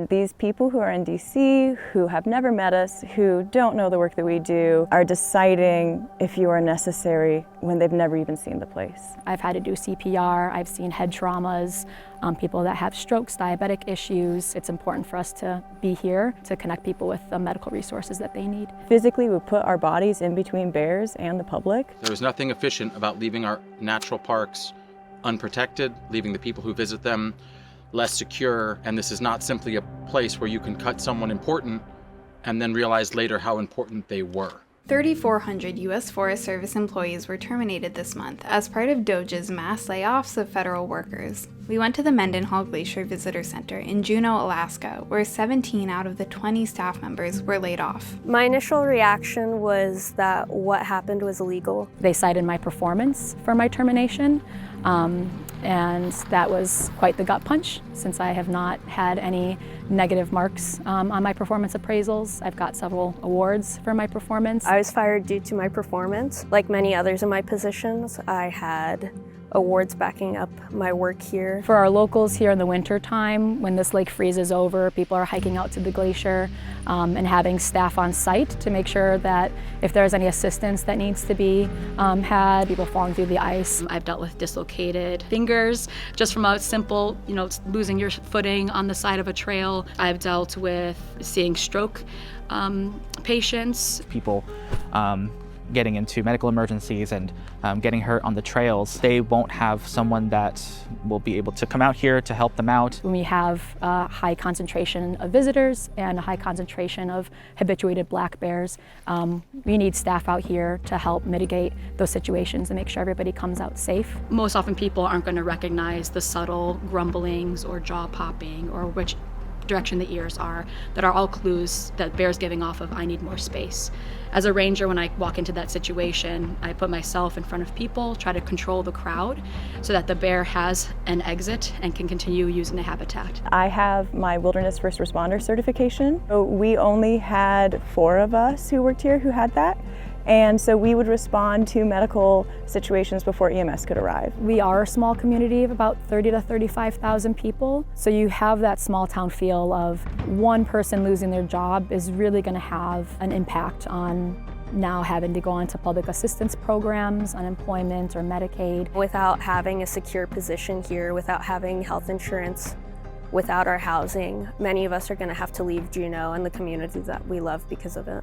These people who are in DC, who have never met us, who don't know the work that we do, are deciding if you are necessary when they've never even seen the place. I've had to do CPR, I've seen head traumas, people that have strokes, diabetic issues. It's important for us to be here to connect people with the medical resources that they need. Physically, we put our bodies in between bears and the public. There's nothing efficient about leaving our natural parks unprotected, leaving the people who visit them less secure, and this is not simply a place where you can cut someone important and then realize later how important they were. 3,400 U.S. Forest Service employees were terminated this month as part of DOGE's mass layoffs of federal workers. We went to the Mendenhall Glacier Visitor Center in Juneau, Alaska, where 17 out of the 20 staff members were laid off. My initial reaction was that what happened was illegal. They cited my performance for my termination, and that was quite the gut punch since I have not had any negative marks on my performance appraisals. I've got several awards for my performance. I was fired due to my performance. Like many others in my positions, I had awards backing up my work here. For our locals here in the winter time, when this lake freezes over, people are hiking out to the glacier and having staff on site to make sure that if there's any assistance that needs to be had, people falling through the ice. I've dealt with dislocated fingers just from a simple, losing your footing on the side of a trail. I've dealt with seeing stroke patients. People getting into medical emergencies and getting hurt on the trails. They won't have someone that will be able to come out here to help them out. When we have a high concentration of visitors and a high concentration of habituated black bears, we need staff out here to help mitigate those situations and make sure everybody comes out safe. Most often people aren't going to recognize the subtle grumblings or jaw popping or which direction the ears are, that are all clues that bear's giving off of I need more space. As a ranger, when I walk into that situation, I put myself in front of people, try to control the crowd so that the bear has an exit and can continue using the habitat. I have my Wilderness First Responder certification. So we only had 4 of us who worked here who had that. And so we would respond to medical situations before EMS could arrive. We are a small community of about 30 to 35,000 people. So you have that small town feel of one person losing their job is really going to have an impact on now having to go onto public assistance programs, unemployment or Medicaid. Without having a secure position here, without having health insurance, without our housing, many of us are going to have to leave Juneau and the community that we love because of it.